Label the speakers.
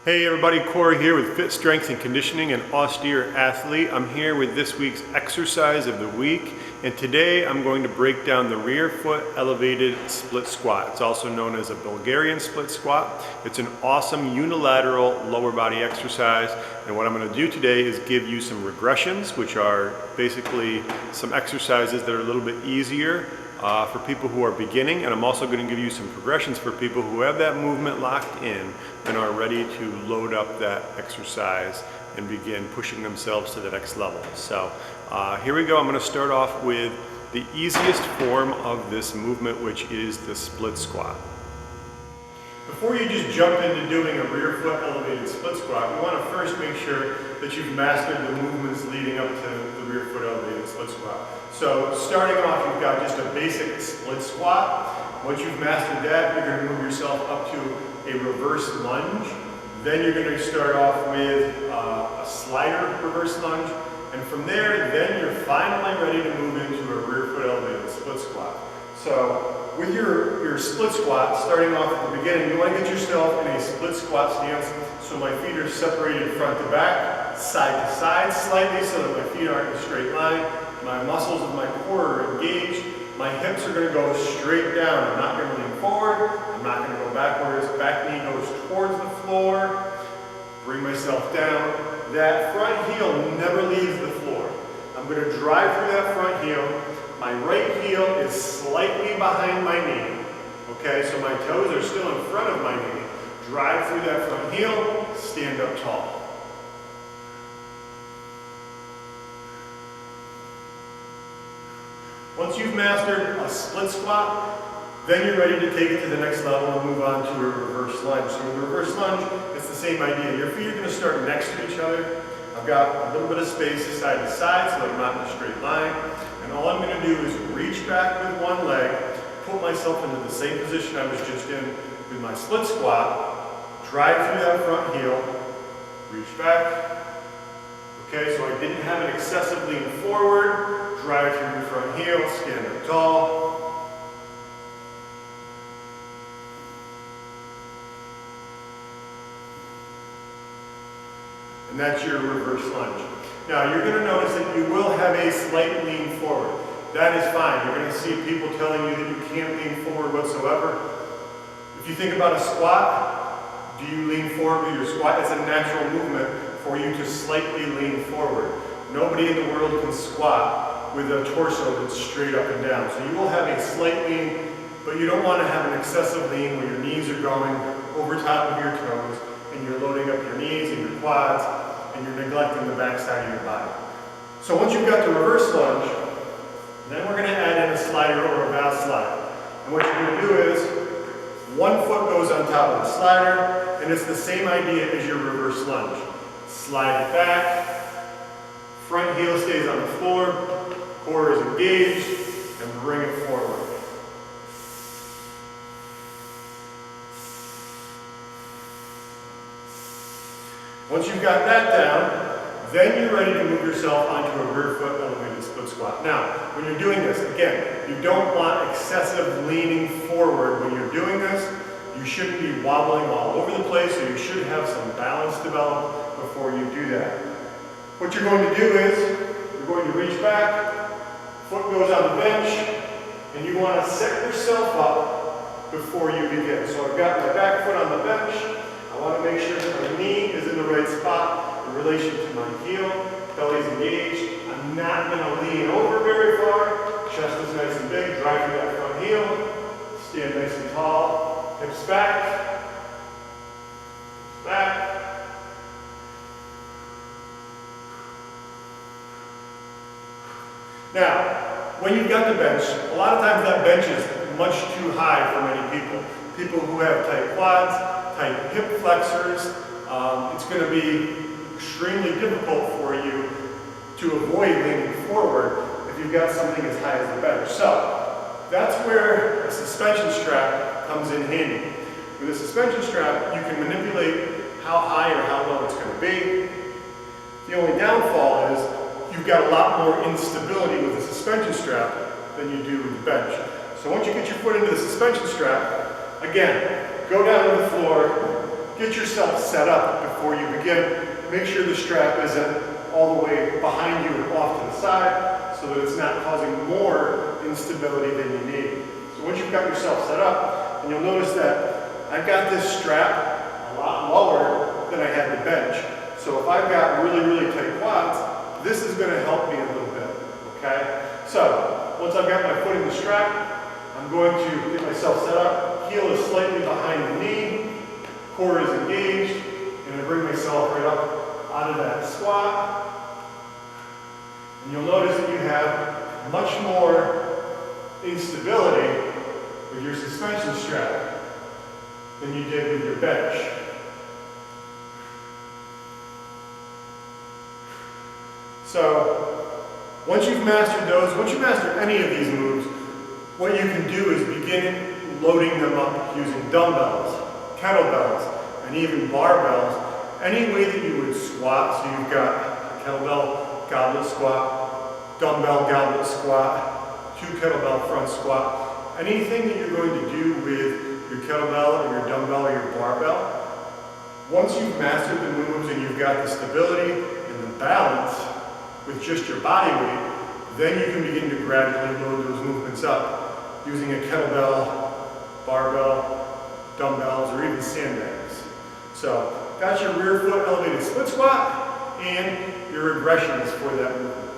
Speaker 1: Hey everybody, Corey here with Fit Strength and Conditioning and Austere Athlete. I'm here with this week's exercise of the week, and today I'm going to break down the rear foot elevated split squat. It's also known as a Bulgarian split squat. It's an awesome unilateral lower body exercise, and what I'm going to do today is give you some regressions, which are basically some exercises that are a little bit easier for people who are beginning, and I'm also going to give you some progressions for people who have that movement locked in and are ready to load up that exercise and begin pushing themselves to the next level. So here we go. I'm going to start off with the easiest form of this movement, which is the split squat. Before you just jump into doing a rear foot elevated split squat, you want to first make sure that you've mastered the movements leading up to the rear foot elevated split squat. So starting off, you've got just a basic split squat. Once you've mastered that, you're going to move yourself up to a reverse lunge. Then you're going to start off with a slider reverse lunge. And from there, then you're finally ready to move into a rear foot elevated split squat. So with your split squat, starting off at the beginning, you want to get yourself in a split squat stance so my feet are separated front to back, side to side slightly so that my feet aren't in a straight line. My muscles of my core are engaged. My hips are going to go straight down. I'm not going to lean forward. I'm not going to go backwards. Back knee goes towards the floor. Bring myself down. That front heel never leaves the floor. I'm going to drive through that front heel. My right heel is slightly behind my knee. Okay, so my toes are still in front of my knee. Drive through that front heel. Stand up tall. Once you've mastered a split squat, then you're ready to take it to the next level and move on to a reverse lunge. So with a reverse lunge, it's the same idea. Your feet are going to start next to each other. I've got a little bit of space side to side so that I'm not in a straight line. And all I'm going to do is reach back with one leg, put myself into the same position I was just in with my split squat, drive through that front heel, reach back. Okay, so I didn't have an excessive lean forward. Drive through the front heel, stand up tall. And that's your reverse lunge. Now you're going to notice that you will have a slight lean forward. That is fine. You're going to see people telling you that you can't lean forward whatsoever. If you think about a squat, do you lean forward with your squat? It's a natural movement for you to slightly lean forward. Nobody in the world can squat with a torso that's straight up and down. So you will have a slight lean, but you don't want to have an excessive lean where your knees are going over top of your toes and you're loading up your knees and your quads and you're neglecting the back side of your body. So once you've got the reverse lunge, then we're going to add in a slider or a valve slide. And what you're going to do is one foot goes on top of the slider, and it's the same idea as your reverse lunge. Slide it back, front heel stays on the floor, core is engaged, and bring it forward. Once you've got that down, then you're ready to move yourself onto a rear foot elevated split squat. Now, when you're doing this, again, you don't want excessive leaning forward. When you're doing this, you shouldn't be wobbling all over the place, so you should have some balance develop before you do that. What you're going to do is, you're going to reach back, foot goes on the bench, and you want to set yourself up before you begin. So I've got my back foot on the bench. I want to make sure that my knee is in the right spot in relation to my heel. Belly's engaged. I'm not going to lean over very far. Chest is nice and big. Drive through that front heel. Stand nice and tall. Hips back. Back. Now, when you've got the bench, a lot of times that bench is much too high for many people. People who have tight quads, tight hip flexors, it's going to be extremely difficult for you to avoid leaning forward if you've got something as high as the bench. So that's where a suspension strap comes in handy. With a suspension strap, you can manipulate how high or how low it's going to be. The only downfall is you've got a lot more instability with a suspension strap than you do with the bench. So once you get your foot into the suspension strap, again, go down to the floor, get yourself set up before you begin. Make sure the strap isn't all the way behind you and off to the side so that it's not causing more instability than you need. So once you've got yourself set up, and you'll notice that I've got this strap a lot lower than I had the bench. So if I've got really, really tight quads, this is going to help me a little bit, okay? So once I've got my foot in the strap, I'm going to get myself set up. Heel is slightly behind the knee, core is engaged, and I bring myself right up out of that squat. And you'll notice that you have much more instability with your suspension strap than you did with your bench. So once you've mastered those, once you master any of these moves, what you can do is begin loading them up using dumbbells, kettlebells, and even barbells, any way that you would squat. So you've got a kettlebell goblet squat, dumbbell goblet squat, 2 kettlebell front squat, anything that you're going to do with your kettlebell or your dumbbell or your barbell. Once you've mastered the moves and you've got the stability and the balance with just your body weight, then you can begin to gradually load those movements up using a kettlebell, barbell, dumbbells, or even sandbags. So that's your rear foot elevated split squat and your regressions for that movement.